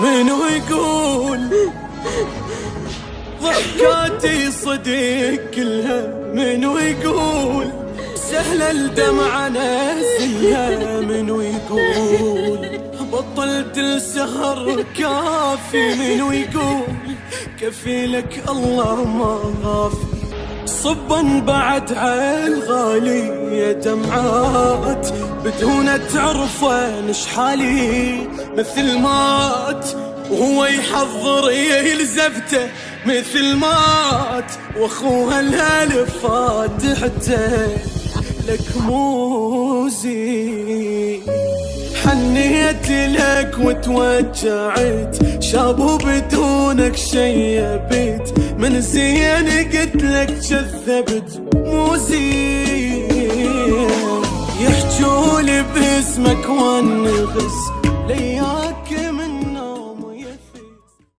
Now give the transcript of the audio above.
منو يقول ضحكاتي صدق كلها؟ منو يقول سهلة الدمعة نزلها؟ منو يقول بطلت السهر كافي؟ منو يقول كفيلك الله ما غافي؟ صبا بعد عالغالي يا دمعات بدون تعرفه نشحالي مثل مات وهو يحضر يلزفته مثل مات واخوها الهلف فاتحته لك موزي. حنيت لك وتوجعت شابو بدونك شيبت من زين قلت لك كذبت مو زين. يحجولي باسمك والنغز ليات